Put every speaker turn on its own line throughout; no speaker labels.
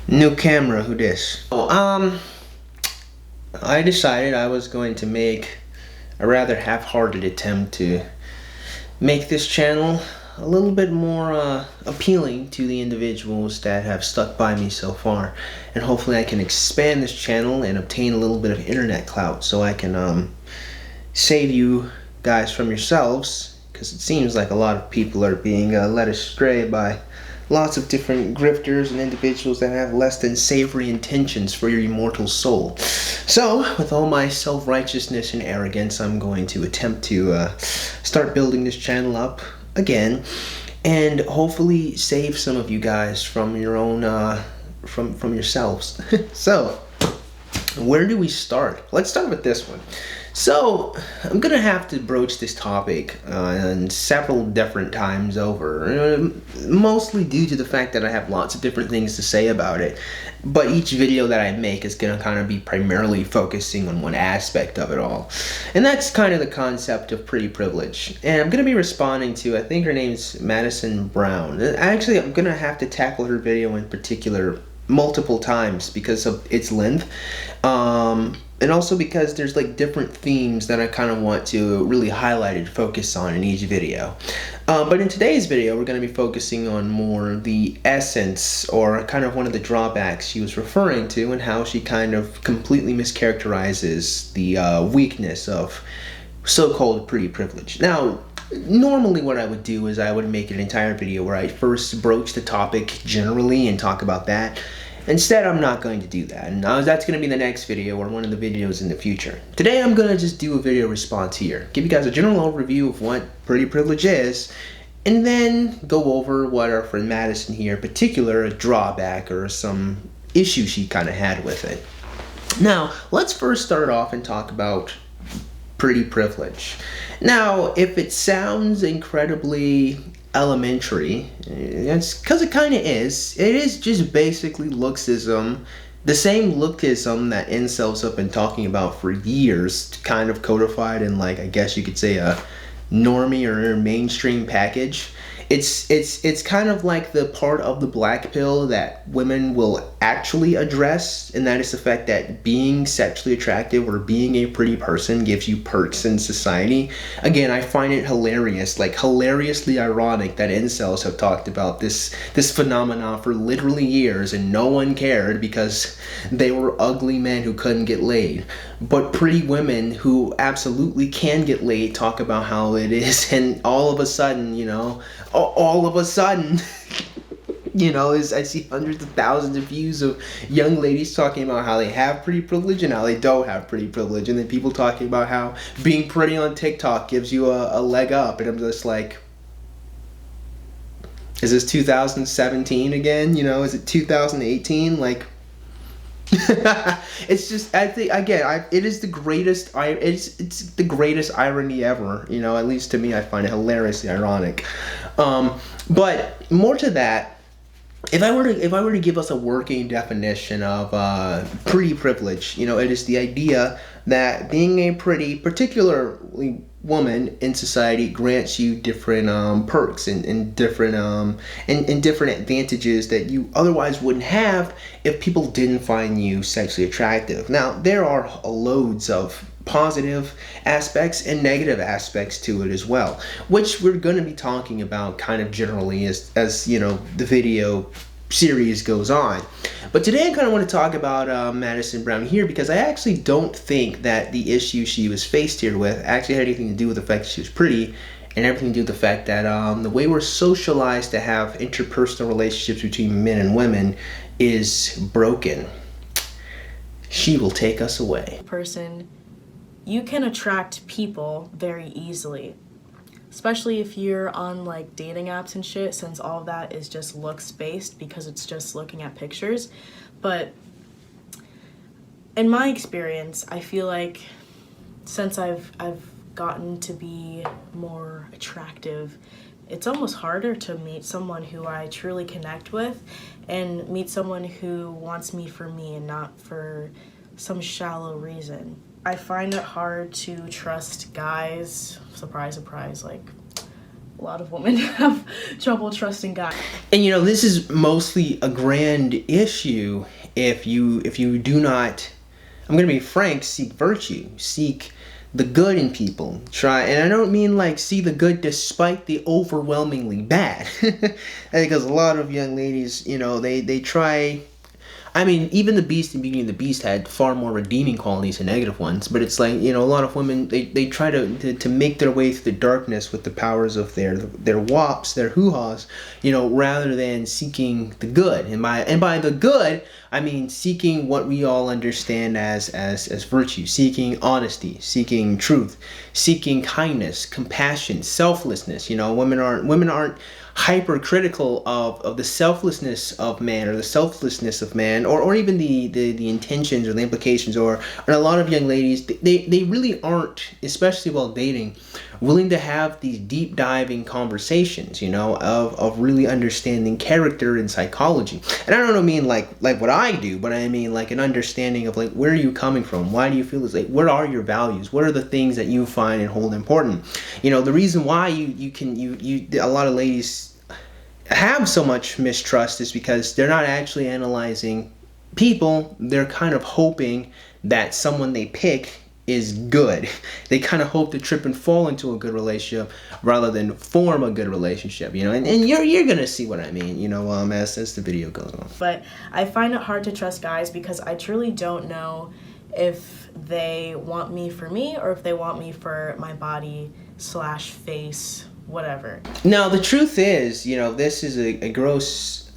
New camera, who dis? I decided I was going to make a rather half-hearted attempt to make this channel a little bit more appealing to the individuals that have stuck by me so far. And hopefully I can expand this channel and obtain a little bit of internet clout so I can save you guys from yourselves, because it seems like a lot of people are being led astray by lots of different grifters and individuals that have less than savory intentions for your immortal soul. So, with all my self-righteousness and arrogance, I'm going to attempt to start building this channel up again, and hopefully save some of you guys from your own, from yourselves. So, where do we start? Let's start with this one. So, I'm gonna have to broach this topic several different times over, mostly due to the fact that I have lots of different things to say about it, but each video that I make is gonna kind of be primarily focusing on one aspect of it all, and that's kind of the concept of pretty privilege. And I'm gonna be responding to, I think her name's Madisyn Brown. Actually, I'm gonna have to tackle her video in particular multiple times because of its length. And also because there's like different themes that I kind of want to really highlight and focus on in each video. But in today's video, we're going to be focusing on more the essence, or kind of one of the drawbacks she was referring to, and how she kind of completely mischaracterizes the weakness of so-called pretty privilege. Now, normally what I would do is I would make an entire video where I first broach the topic generally and talk about that. Instead, I'm not going to do that, and that's going to be the next video or one of the videos in the future. Today, I'm going to just do a video response here, give you guys a general overview of what pretty privilege is, and then go over what our friend Madisyn here, in particular, a drawback or some issue she kind of had with it. Now, let's first start off and talk about pretty privilege. Now, if it sounds incredibly elementary, it's because it kind of is. It is just basically looksism, the same lookism that incels have been talking about for years, kind of codified in, like, I guess you could say a normie or mainstream package. It's kind of like the part of the black pill that women will actually address, and that is the fact that being sexually attractive or being a pretty person gives you perks in society. Again, I find it hilarious, like hilariously ironic, that incels have talked about this phenomenon for literally years and no one cared because they were ugly men who couldn't get laid. But pretty women who absolutely can get laid talk about how it is, and all of a sudden, you know, you know, I see hundreds of thousands of views of young ladies talking about how they have pretty privilege and how they don't have pretty privilege, and then people talking about how being pretty on TikTok gives you a leg up, and I'm just like, is this 2017 again? You know, is it 2018? Like, it's just, I think, again, it is the greatest, it's the greatest irony ever, you know, at least to me. I find it hilariously ironic. But more to that, if I were to give us a working definition of pretty privilege, you know, it is the idea that being a pretty, particularly woman in society, grants you different perks and different advantages that you otherwise wouldn't have if people didn't find you sexually attractive. Now, there are loads of positive aspects and negative aspects to it as well, which we're going to be talking about kind of generally as you know, the video series goes on. But today I kind of want to talk about Madisyn Brown here, because I actually don't think that the issue she was faced here with actually had anything to do with the fact that she was pretty, and everything to do with the fact that the way we're socialized to have interpersonal relationships between men and women is broken. She will take us away.
Person, you can attract people very easily, especially if you're on like dating apps and shit, since all of that is just looks based because it's just looking at pictures. But in my experience, I feel like since I've gotten to be more attractive, it's almost harder to meet someone who I truly connect with and meet someone who wants me for me and not for some shallow reason. I find it hard to trust guys, surprise, surprise, like a lot of women have trouble trusting guys.
And you know, this is mostly a grand issue if you do not, I'm gonna be frank, seek virtue, seek the good in people. Try, and I don't mean like see the good despite the overwhelmingly bad. Because a lot of young ladies, you know, they try. I mean, even the Beast in Beauty and the Beast had far more redeeming qualities than negative ones. But it's like, you know, a lot of women, they try to make their way through the darkness with the powers of their wops, their hoo-haws, you know, rather than seeking the good. And by the good, I mean seeking what we all understand as virtue, seeking honesty, seeking truth, seeking kindness, compassion, selflessness. You know, women aren't hypercritical of the selflessness of man or the selflessness of man or even the intentions or the implications or a lot of young ladies, they really aren't, especially while dating, willing to have these deep diving conversations, you know, of really understanding character and psychology. And I don't mean like what I do, but I mean like an understanding of like, where are you coming from? Why do you feel this? Like, what are your values? What are the things that you find and hold important? You know, the reason why a lot of ladies have so much mistrust is because they're not actually analyzing people. They're kind of hoping that someone they pick is good. They kind of hope to trip and fall into a good relationship rather than form a good relationship, you know. And you're gonna see what I mean, you know, as the video goes on.
But I find it hard to trust guys because I truly don't know if they want me for me or if they want me for my body / face, whatever.
Now, the truth is, you know, this is a gross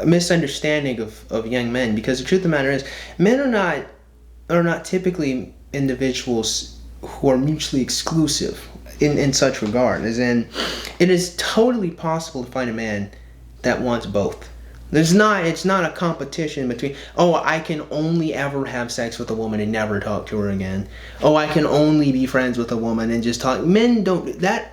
misunderstanding of young men, because the truth of the matter is, men are not typically individuals who are mutually exclusive in such regard. As in, it is totally possible to find a man that wants both. It's not a competition between, oh, I can only ever have sex with a woman and never talk to her again. Oh, I can only be friends with a woman and just talk. Men don't, that,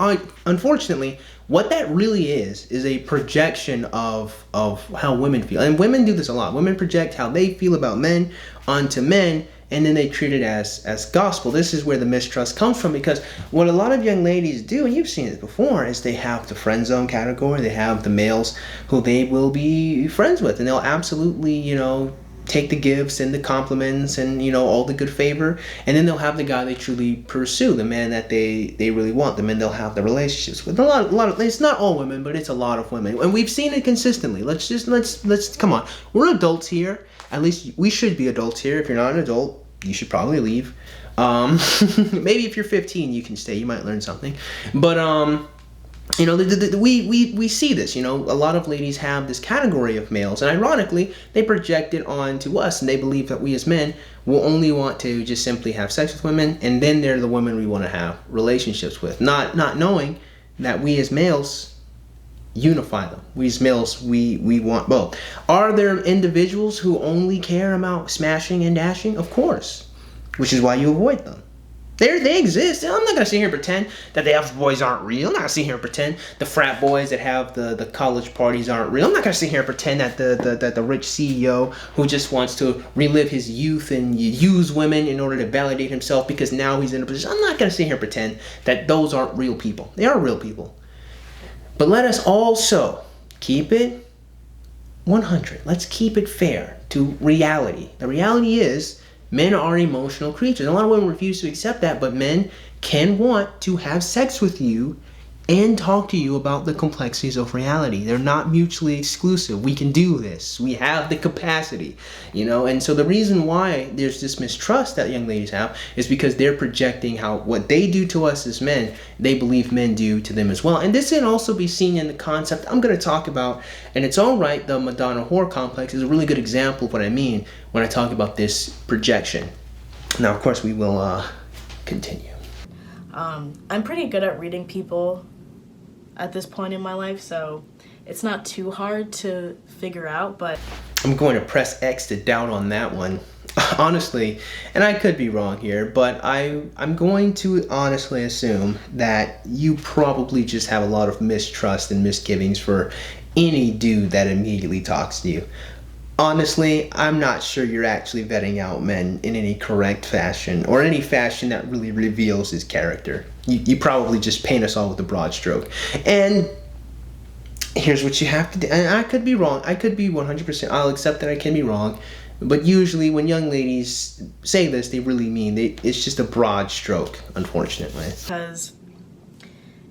unfortunately, what that really is a projection of how women feel. And women do this a lot. Women project how they feel about men onto men, and then they treat it as gospel. This is where the mistrust comes from, because what a lot of young ladies do, and you've seen it before, is they have the friend zone category. They have the males who they will be friends with, and they'll absolutely, you know, take the gifts and the compliments and, you know, all the good favor, and then they'll have the guy they truly pursue, the man that they really want, the man they'll have the relationships with. A lot of, it's not all women, but it's a lot of women, and we've seen it consistently. Let's come on, we're adults here. At least we should be adults here. If you're not an adult, you should probably leave. Maybe if you're 15, you can stay. You might learn something. But you know, we see this. You know, a lot of ladies have this category of males, and ironically, they project it onto us, and they believe that we as men will only want to just simply have sex with women, and then they're the women we want to have relationships with, not knowing that we as males unify them. We as males, we want both. Are there individuals who only care about smashing and dashing? Of course, which is why you avoid them. They exist. I'm not gonna sit here and pretend that the Fboys aren't real. I'm not gonna sit here and pretend the frat boys that have the college parties aren't real. I'm not gonna sit here and pretend that the rich CEO who just wants to relive his youth and use women in order to validate himself because now he's in a position. I'm not gonna sit here and pretend that those aren't real people. They are real people. But let us also keep it 100. Let's keep it fair to reality. The reality is, men are emotional creatures. A lot of women refuse to accept that, but men can want to have sex with you and talk to you about the complexities of reality. They're not mutually exclusive. We can do this. We have the capacity, you know? And so the reason why there's this mistrust that young ladies have is because they're projecting how what they do to us as men, they believe men do to them as well. And this can also be seen in the concept I'm going to talk about, and it's all right, the Madonna whore complex is a really good example of what I mean when I talk about this projection. Now, of course, we will continue.
I'm pretty good at reading people at this point in my life, so it's not too hard to figure out, but
I'm going to press X to doubt on that one. Honestly, and I could be wrong here, but I'm going to honestly assume that you probably just have a lot of mistrust and misgivings for any dude that immediately talks to you. honestly, I'm not sure you're actually vetting out men in any correct fashion, or any fashion that really reveals his character. You probably just paint us all with a broad stroke. And here's what you have to do. And I could be wrong. I could be 100%. I'll accept that I can be wrong. But usually when young ladies say this, they really mean it's just a broad stroke, unfortunately.
Because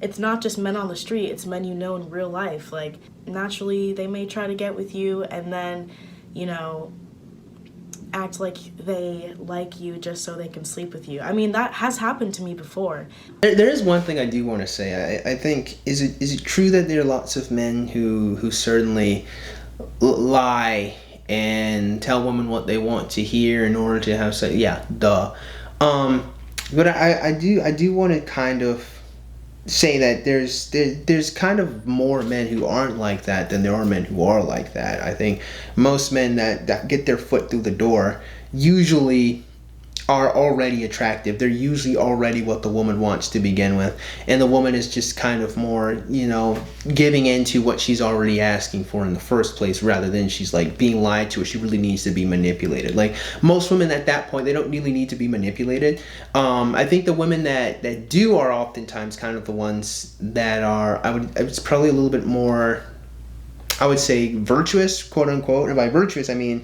it's not just men on the street, it's men you know in real life. Like, naturally, they may try to get with you and then, you know, act like they like you just so they can sleep with you. I mean, that has happened to me before.
There is one thing I do want to say. I think, is it true that there are lots of men who certainly lie and tell women what they want to hear in order to have sex? Yeah, duh. But I do want to kind of say that there's kind of more men who aren't like that than there are men who are like that. I think most men that get their foot through the door usually are already attractive. They're usually already what the woman wants to begin with, and the woman is just kind of more, you know, giving into what she's already asking for in the first place, rather than she's like being lied to, or she really needs to be manipulated. Like, most women at that point, they don't really need to be manipulated. I think the women that do are oftentimes kind of the ones that are, it's probably a little bit more, I would say, virtuous, quote unquote. And by virtuous, I mean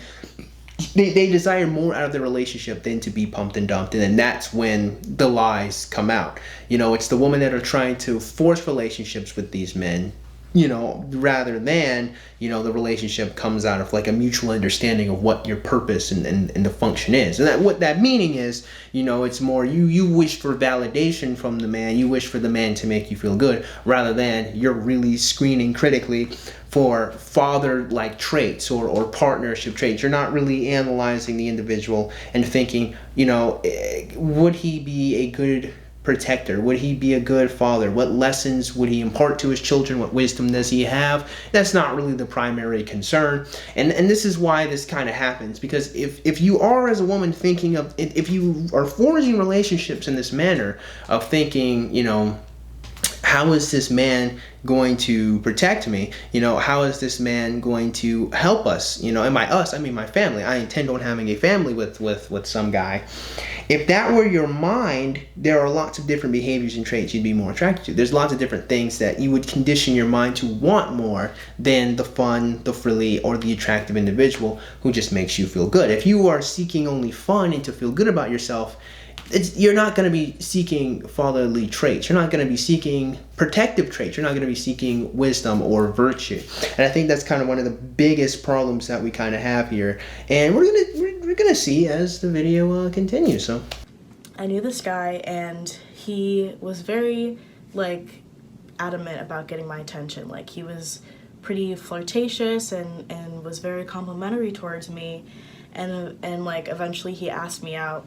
they desire more out of the relationship than to be pumped and dumped, and then that's when the lies come out. You know, it's the women that are trying to force relationships with these men, you know, rather than, you know, the relationship comes out of like a mutual understanding of what your purpose and the function is. And that, what that meaning is, you know, it's more you wish for validation from the man, you wish for the man to make you feel good, rather than you're really screening critically for father-like traits or partnership traits. You're not really analyzing the individual and thinking, you know, would he be a good protector? Would he be a good father? What lessons would he impart to his children? What wisdom does he have? That's not really the primary concern. And this is why this kind of happens, because if you are, as a woman, thinking of, if you are forging relationships in this manner of thinking, you know, how is this man going to protect me? You know, how is this man going to help us? You know, and by us, I mean my family. I intend on having a family with some guy. If that were your mind, there are lots of different behaviors and traits you'd be more attracted to. There's lots of different things that you would condition your mind to want more than the fun, the frilly, or the attractive individual who just makes you feel good. If you are seeking only fun and to feel good about yourself, you're not going to be seeking fatherly traits. You're not going to be seeking protective traits. You're not going to be seeking wisdom or virtue. And I think that's kind of one of the biggest problems that we kind of have here. And we're gonna see as the video continues. So
I knew this guy, and he was very like adamant about getting my attention. Like, he was pretty flirtatious and was very complimentary towards me, and like eventually he asked me out.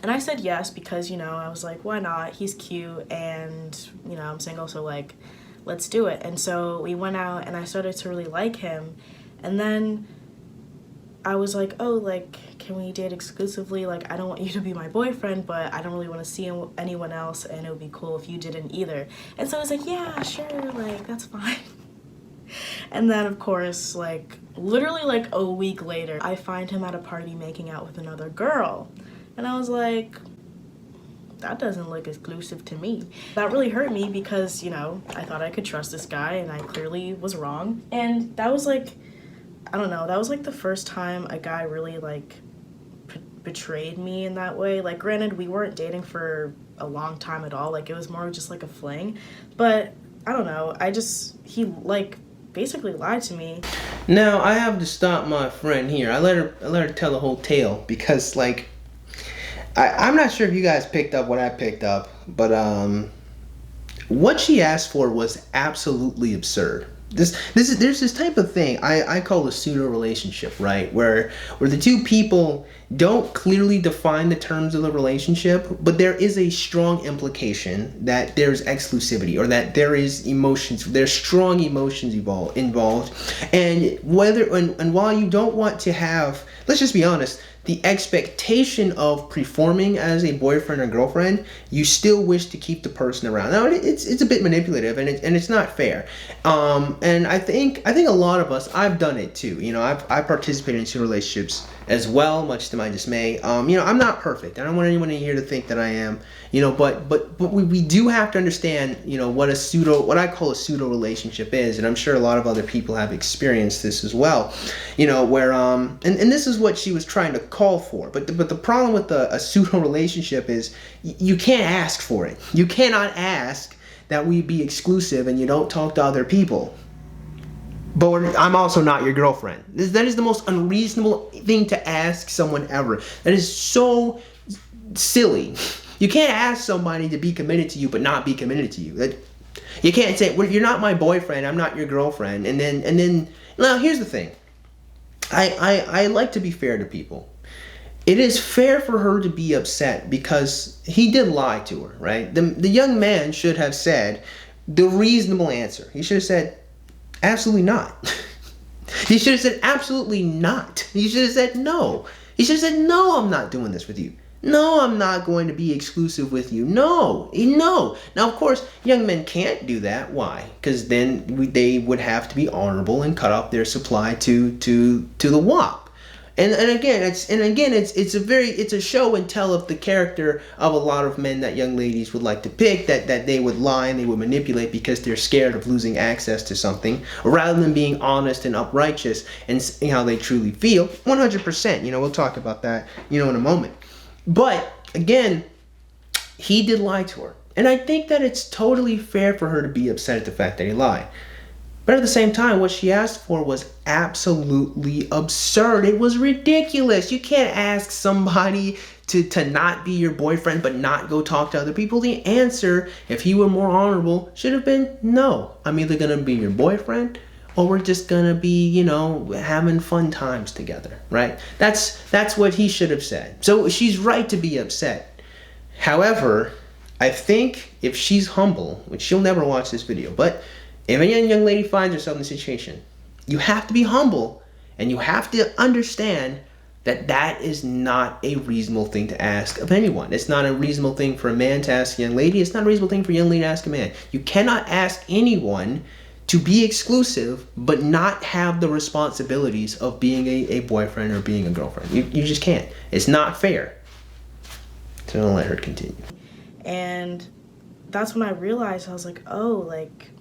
And I said yes because, you know, I was like, why not? He's cute and, you know, I'm single, so like, let's do it. And so we went out and I started to really like him. And then I was like, oh, like, can we date exclusively? Like, I don't want you to be my boyfriend, but I don't really want to see anyone else, and it would be cool if you didn't either. And so I was like, yeah, sure, like, that's fine. And then, of course, like, literally like a week later, I find him at a party making out with another girl. And I was like, that doesn't look exclusive to me. That really hurt me because, you know, I thought I could trust this guy and I clearly was wrong. And that was like, I don't know, that was like the first time a guy really like betrayed me in that way. Like, granted, we weren't dating for a long time at all. Like, it was more just like a fling. But I don't know, he like basically lied to me.
Now I have to stop my friend here. I let her tell the whole tale because, like, I'm not sure if you guys picked up what I picked up, but what she asked for was absolutely absurd. There's this type of thing I call a pseudo relationship, right? Where the two people don't clearly define the terms of the relationship, but there is a strong implication that there's exclusivity, or that there is emotions, there's strong emotions involved. And while you don't want to have, let's just be honest, the expectation of performing as a boyfriend or girlfriend, you still wish to keep the person around. Now it's a bit manipulative, and it's not fair. And I think a lot of us, I've done it too. You know, I've participated in 2 relationships as well, much to my dismay. You know, I'm not perfect. I don't want anyone in here to think that I am. You know, but we do have to understand, you know, what I call a pseudo relationship is, and I'm sure a lot of other people have experienced this as well. You know, where and this is what she was trying to call for. But the problem with a pseudo relationship is you can't ask for it. You cannot ask that we be exclusive and you don't talk to other people. But I'm also not your girlfriend. That is the most unreasonable thing to ask someone ever. That is so silly. You can't ask somebody to be committed to you but not be committed to you. You can't say, well, you're not my boyfriend, I'm not your girlfriend. And then now here's the thing. I like to be fair to people. It is fair for her to be upset because he did lie to her, right? The young man should have said the reasonable answer. He should have said, absolutely not. He should have said, absolutely not. He should have said, no. He should have said, no, I'm not doing this with you. No, I'm not going to be exclusive with you. No. Now, of course, young men can't do that. Why? Because then they would have to be honorable and cut off their supply to the WAP. And again, it's a show and tell of the character of a lot of men that young ladies would like to pick, that they would lie and they would manipulate because they're scared of losing access to something, rather than being honest and uprighteous and seeing how they truly feel. 100%. You know, we'll talk about that, you know, in a moment. But again, he did lie to her. And I think that it's totally fair for her to be upset at the fact that he lied. But at the same time, what she asked for was absolutely absurd. It was ridiculous. You can't ask somebody to not be your boyfriend but not go talk to other people. The answer, if he were more honorable, should have been no. I'm either going to be your boyfriend or we're just going to be, you know, having fun times together, right? That's what he should have said. So she's right to be upset. However, I think if she's humble, which she'll never watch this video, but if a young lady finds herself in a situation, you have to be humble and you have to understand that that is not a reasonable thing to ask of anyone. It's not a reasonable thing for a man to ask a young lady. It's not a reasonable thing for a young lady to ask a man. You cannot ask anyone to be exclusive but not have the responsibilities of being a boyfriend or being a girlfriend. You just can't. It's not fair. So don't let her continue.
And that's when I realized, I was like, oh, like,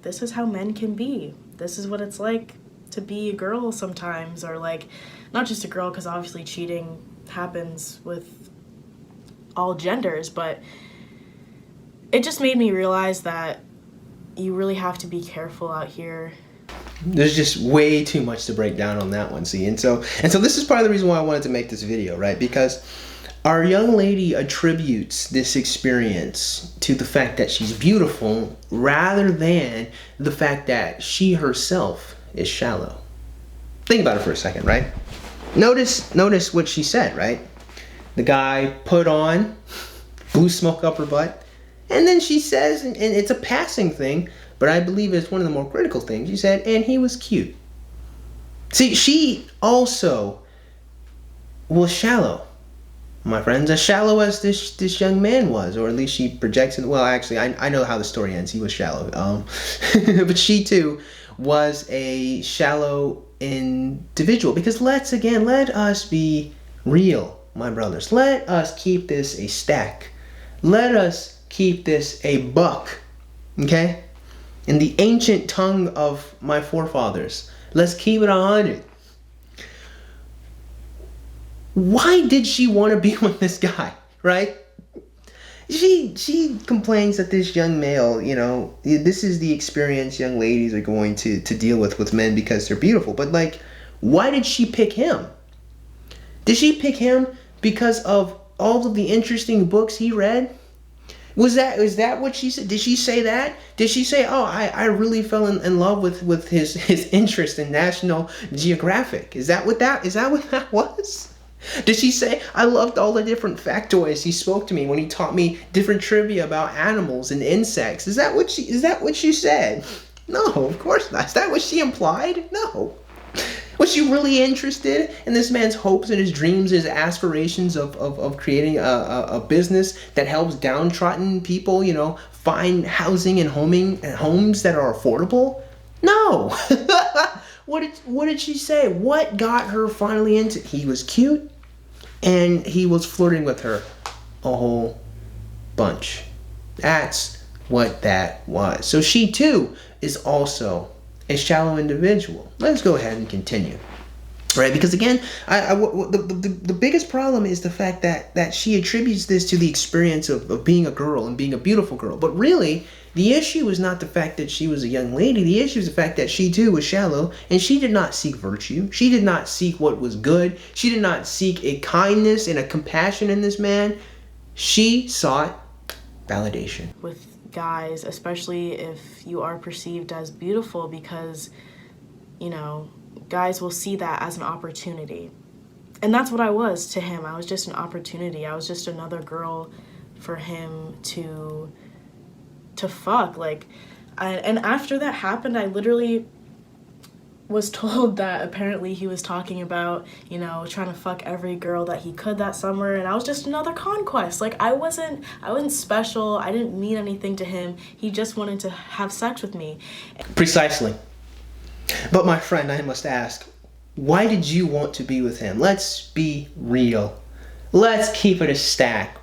this is how men can be. This is what it's like to be a girl sometimes, or like, not just a girl, because obviously cheating happens with all genders, but it just made me realize that you really have to be careful out here.
There's just way too much to break down on that one, see? And so this is part of the reason why I wanted to make this video, right? Because our young lady attributes this experience to the fact that she's beautiful rather than the fact that she herself is shallow. Think about it for a second, right? Notice what she said, right? The guy put on, blew smoke up her butt, and then she says, and it's a passing thing, but I believe it's one of the more critical things, she said, and he was cute. See, she also was shallow, my friends, as shallow as this young man was, or at least she projects it. Well, actually, I know how the story ends. He was shallow. But she too was a shallow individual. Because let us be real, my brothers. Let us keep this a stack. Let us keep this a buck. Okay? In the ancient tongue of my forefathers, let's keep it 100. Why did she want to be with this guy, right? She complains that this young male, you know, this is the experience young ladies are going to deal with men because they're beautiful. But like, why did she pick him? Did she pick him because of all of the interesting books he read? Is that what she said? Did she say that? Did she say, oh, I really fell in love with his interest in National Geographic? Is that what that was? Did she say, I loved all the different factoids he spoke to me when he taught me different trivia about animals and insects? Is that what she said? No, of course not. Is that what she implied? No. Was she really interested in this man's hopes and his dreams, his aspirations of creating a business that helps downtrodden people, you know, find housing and homes that are affordable? No. What did she say? What got her finally into? He was cute, and he was flirting with her a whole bunch. That's what that was. So she too is also a shallow individual. Let's go ahead and continue. Right, because again, the biggest problem is the fact that she attributes this to the experience of being a girl and being a beautiful girl. But really, the issue is not the fact that she was a young lady. The issue is the fact that she too was shallow, and she did not seek virtue. She did not seek what was good. She did not seek a kindness and a compassion in this man. She sought validation.
With guys, especially if you are perceived as beautiful, because, you know, guys will see that as an opportunity. And that's what I was to him. I was just an opportunity. I was just another girl for him to fuck. And after that happened, I literally was told that apparently he was talking about, you know, trying to fuck every girl that he could that summer, and I was just another conquest. Like, I wasn't special. I didn't mean anything to him. He just wanted to have sex with me.
Precisely. But my friend, I must ask, why did you want to be with him? Let's be real. Let's keep it a stack.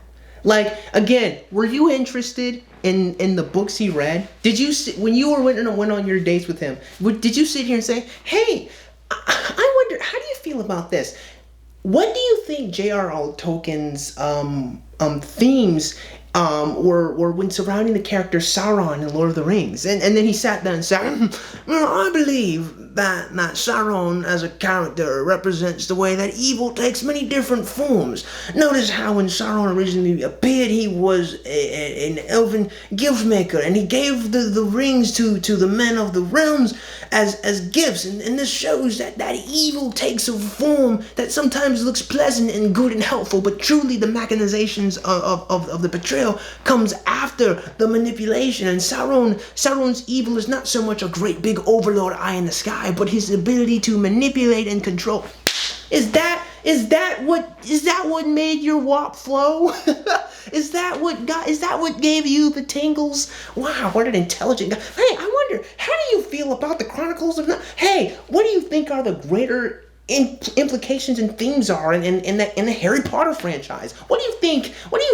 Like, again, were you interested in the books he read? Did you, when you went on your dates with him, did you sit here and say, hey, I wonder, how do you feel about this? What do you think J.R.R. Tolkien's themes were when surrounding the character Sauron in Lord of the Rings? And then he sat down and said, I believe that Sauron as a character represents the way that evil takes many different forms. Notice how when Sauron originally appeared, he was an elven gift maker, and he gave the rings to the men of the realms as gifts. And this shows that evil takes a form that sometimes looks pleasant and good and helpful, but truly the machinations of the betrayal comes after the manipulation. And Sauron's evil is not so much a great big overlord eye in the sky, but his ability to manipulate and control. Is that what made your WAP flow? Is that what gave you the tingles? Wow, what an intelligent guy. Hey, I wonder, how do you feel about the Chronicles of Narnia? Hey, what do you think are the greater implications and themes are in the Harry Potter franchise? What do you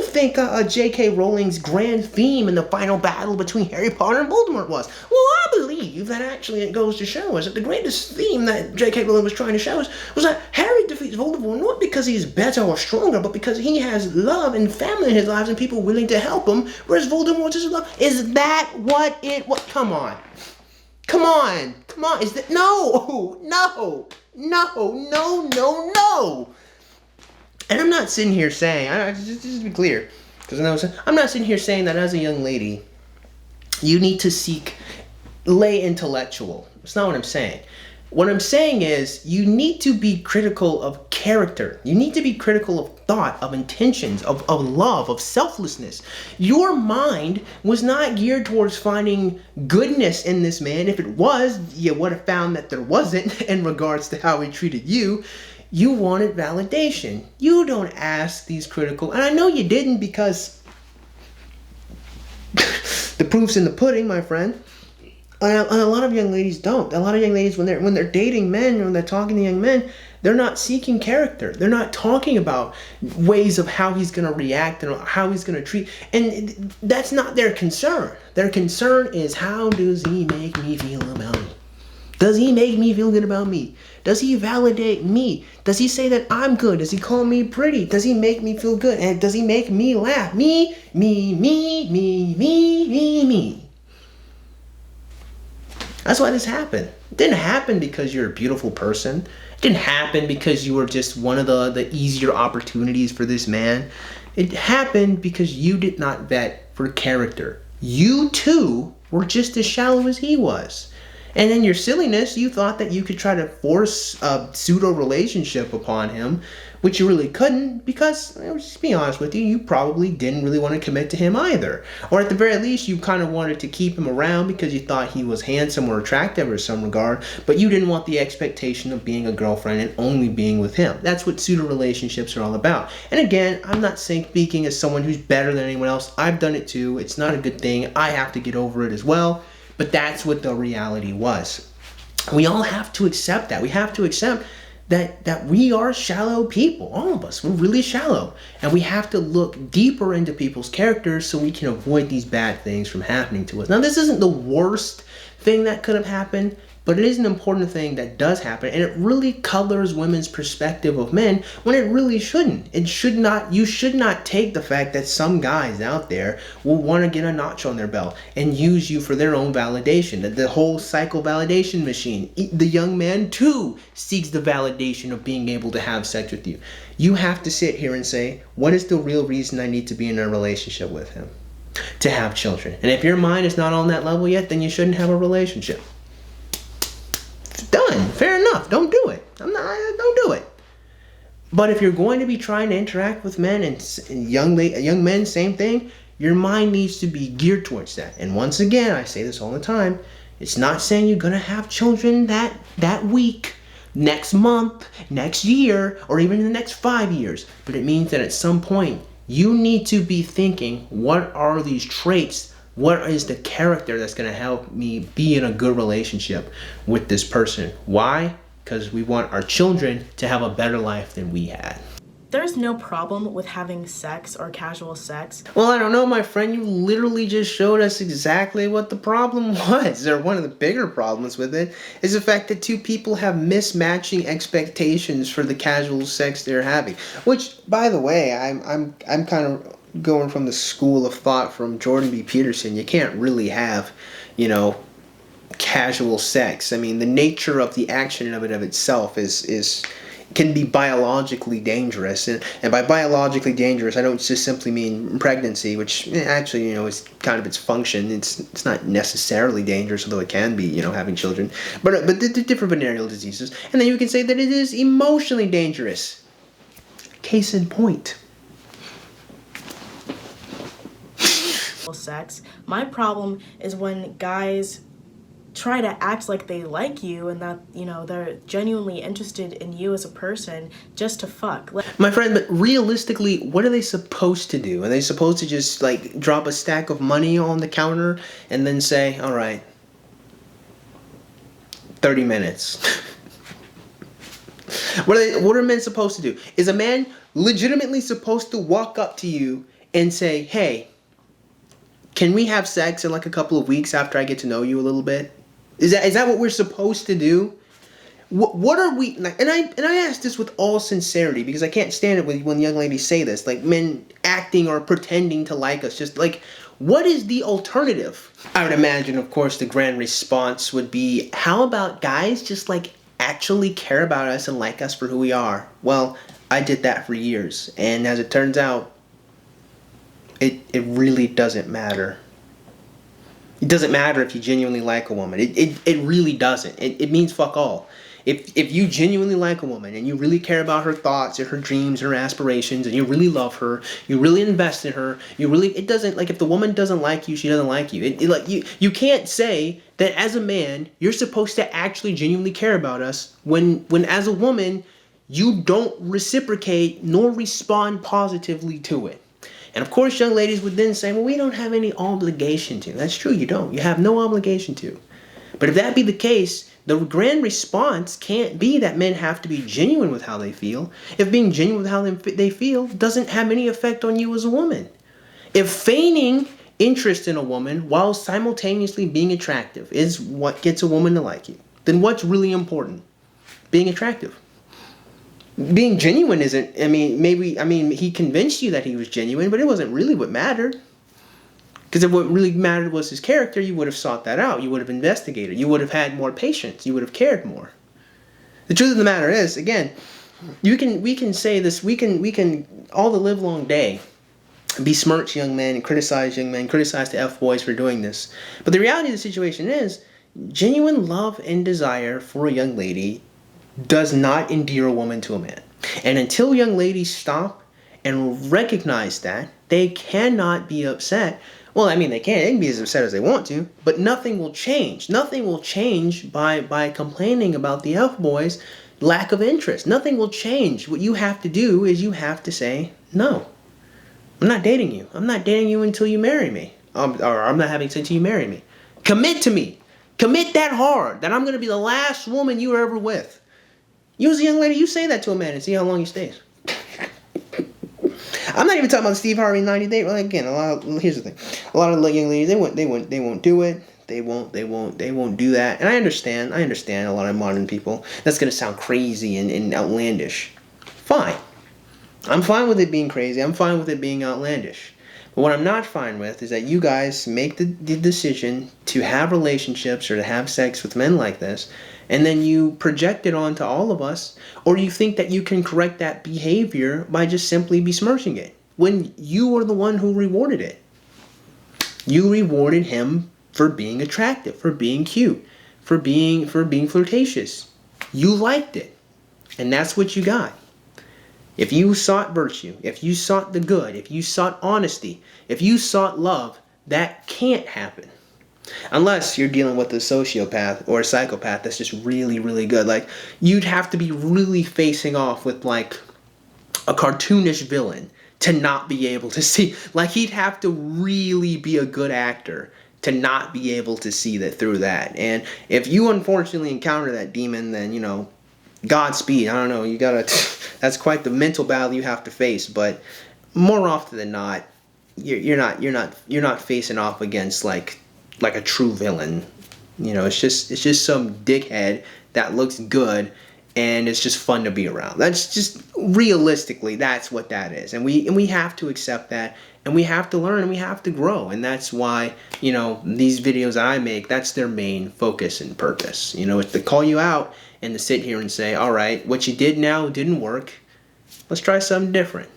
think J.K. Rowling's grand theme in the final battle between Harry Potter and Voldemort was? Well, I believe that actually it goes to show us that the greatest theme that J.K. Rowling was trying to show us was that Harry defeats Voldemort not because he's better or stronger, but because he has love and family in his lives and people willing to help him, whereas Voldemort is love. Is that what it was? Come on. Is that no. And I'm not sitting here saying, just to be clear, because I'm not sitting here saying that as a young lady, you need to lay intellectual. That's not what I'm saying. What I'm saying is you need to be critical of character. You need to be critical of thought, of intentions, of love, of selflessness. Your mind was not geared towards finding goodness in this man. If it was, you would have found that there wasn't in regards to how he treated you. You wanted validation. You don't ask these critical, and I know you didn't because the proof's in the pudding, my friend. And a lot of young ladies don't. A lot of young ladies, when they're dating men, when they're talking to young men, they're not seeking character. They're not talking about ways of how he's going to react and how he's going to treat. And that's not their concern. Their concern is, how does he make me feel about me? Does he make me feel good about me? Does he validate me? Does he say that I'm good? Does he call me pretty? Does he make me feel good? And does he make me laugh? Me. That's why this happened. It didn't happen because you're a beautiful person. It didn't happen because you were just one of the easier opportunities for this man. It happened because you did not vet for character. You too were just as shallow as he was. And in your silliness, you thought that you could try to force a pseudo relationship upon him, which you really couldn't, because, just be honest with you, you probably didn't really want to commit to him either. Or at the very least, you kind of wanted to keep him around because you thought he was handsome or attractive in some regard, but you didn't want the expectation of being a girlfriend and only being with him. That's what pseudo relationships are all about. And again, I'm not speaking as someone who's better than anyone else. I've done it too. It's not a good thing. I have to get over it as well. But that's what the reality was. We all have to accept that. We have to accept that we are shallow people. All of us. We're really shallow. And we have to look deeper into people's characters so we can avoid these bad things from happening to us. Now, this isn't the worst thing that could have happened, but it is an important thing that does happen, and it really colors women's perspective of men when it really shouldn't. It should not. You should not take the fact that some guys out there will want to get a notch on their belt and use you for their own validation. The whole psycho validation machine. The young man too seeks the validation of being able to have sex with you. You have to sit here and say, what is the real reason I need to be in a relationship with him? To have children. And if your mind is not on that level yet, then you shouldn't have a relationship. Done. Fair enough. Don't do it. Don't do it. But if you're going to be trying to interact with men and young men, same thing, your mind needs to be geared towards that. And once again, I say this all the time, it's not saying you're going to have children that week, next month, next year, or even in the next 5 years. But it means that at some point, you need to be thinking, what are these traits? What is the character that's going to help me be in a good relationship with this person? Why? Because we want our children to have a better life than we had.
There's no problem with having sex or casual sex.
Well, I don't know, my friend. You literally just showed us exactly what the problem was. Or one of the bigger problems with it is the fact that two people have mismatching expectations for the casual sex they're having. Which, by the way, I'm kind of going from the school of thought from Jordan B. Peterson. You can't really have, casual sex. I mean, the nature of the action of itself can be biologically dangerous. And by biologically dangerous, I don't just simply mean pregnancy, which actually, is kind of its function. It's not necessarily dangerous, although it can be, having children. But the different venereal diseases. And then you can say that it is emotionally dangerous. Case in point.
Sex. My problem is when guys try to act like they like you and that, they're genuinely interested in you as a person just to fuck.
My friend, but realistically, what are they supposed to do? Are they supposed to just, drop a stack of money on the counter and then say, all right, 30 minutes? What are men supposed to do? Is a man legitimately supposed to walk up to you and say, hey, can we have sex in a couple of weeks after I get to know you a little bit? Is that what we're supposed to do? What are we? And I ask this with all sincerity because I can't stand it when young ladies say this, men acting or pretending to like us. Just what is the alternative? I would imagine, of course, the grand response would be, how about guys just actually care about us and like us for who we are? Well, I did that for years, and as it turns out, it really doesn't matter. It doesn't matter if you genuinely like a woman. It really doesn't. It means fuck all. If you genuinely like a woman and you really care about her thoughts and her dreams, her aspirations, and you really love her, you really invest in her, it doesn't, if the woman doesn't like you, she doesn't like you. You can't say that as a man, you're supposed to actually genuinely care about us when as a woman, you don't reciprocate nor respond positively to it. And of course, young ladies would then say, well, we don't have any obligation to. That's true, you don't. You have no obligation to. But if that be the case, the grand response can't be that men have to be genuine with how they feel. If being genuine with how they feel doesn't have any effect on you as a woman. If feigning interest in a woman while simultaneously being attractive is what gets a woman to like you, then what's really important? Being attractive. Being genuine isn't, he convinced you that he was genuine, but it wasn't really what mattered. Because if what really mattered was his character, you would have sought that out. You would have investigated. You would have had more patience. You would have cared more. The truth of the matter is, again, we can say this, we can all the live long day besmirch young men and criticize young men, criticize the Fboys for doing this. But the reality of the situation is, Genuine love and desire for a young lady does not endear a woman to a man. And until young ladies stop and recognize that, they cannot be upset. Well, I mean, they can be as upset as they want to, but nothing will change. Nothing will change by complaining about the Fboys' lack of interest. Nothing will change. What you have to do is you have to say, no, I'm not dating you. I'm not dating you until you marry me. Or I'm not having sex until you marry me. Commit to me. Commit that hard that I'm going to be the last woman you were ever with. You as a young lady, you say that to a man and see how long he stays. I'm not even talking about Steve Harvey 90 Day. Well, again, here's the thing. A lot of young ladies, they won't do it. They won't do that. And I understand a lot of modern people. That's going to sound crazy and outlandish. Fine. I'm fine with it being crazy. I'm fine with it being outlandish. But what I'm not fine with is that you guys make the decision to have relationships or to have sex with men like this, and then you project it onto all of us, or you think that you can correct that behavior by just simply besmirching it, when you were the one who rewarded it. You rewarded him for being attractive, for being cute, for being flirtatious. You liked it, and that's what you got. If you sought virtue, if you sought the good, if you sought honesty, if you sought love, that can't happen. Unless you're dealing with a sociopath or a psychopath that's just really, really good. Like, you'd have to be really facing off with, like, a cartoonish villain to not be able to see. Like, he'd have to really be a good actor to not be able to see that through that. And if you unfortunately encounter that demon, then, you know, Godspeed. I don't know. You gotta. That's quite the mental battle you have to face. But more often than not, you're not facing off against like a true villain. You know, it's just some dickhead that looks good, and it's just fun to be around. That's just realistically, that's what that is, and we have to accept that, and we have to learn, and we have to grow, and that's why, you know, these videos that I make, that's their main focus and purpose. You know, it's to call you out and to sit here and say, all right, what you did now didn't work. Let's try something different.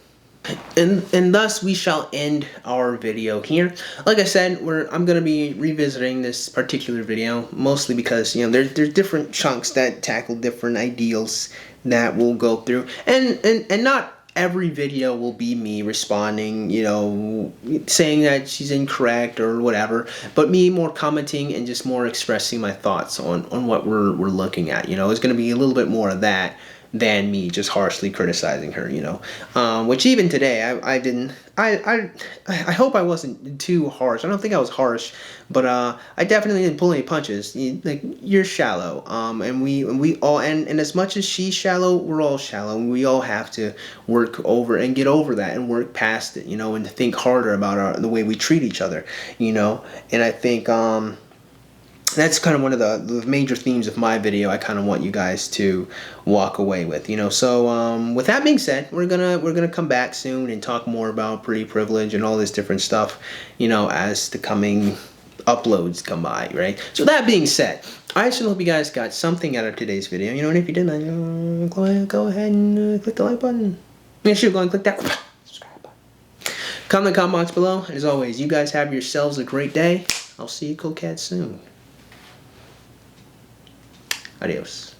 And thus we shall end our video here. Like I said, I'm going to be revisiting this particular video, mostly because, you know, there's different chunks that tackle different ideals that we'll go through. And not every video will be me responding, you know, saying that she's incorrect or whatever, but me more commenting and just more expressing my thoughts on what we're looking at. You know, it's going to be a little bit more of that than me just harshly criticizing her, you know. Which even today, I hope I wasn't too harsh. I don't think I was harsh, but I definitely didn't pull any punches. You're shallow, and we all, and as much as she's shallow, we're all shallow, and we all have to work over and get over that and work past it, you know, and to think harder about the way we treat each other, you know. And I think that's kind of one of the major themes of my video. I kind of want you guys to walk away with, you know. So with that being said, we're gonna come back soon and talk more about pretty privilege and all this different stuff, you know, as the coming uploads come by, right? So that being said, I just hope you guys got something out of today's video, you know. And if you did, then go ahead and click the like button. Make sure you go and click that subscribe button. Comment in the comment box below. And as always, you guys have yourselves a great day. I'll see you cool cats soon. Adios.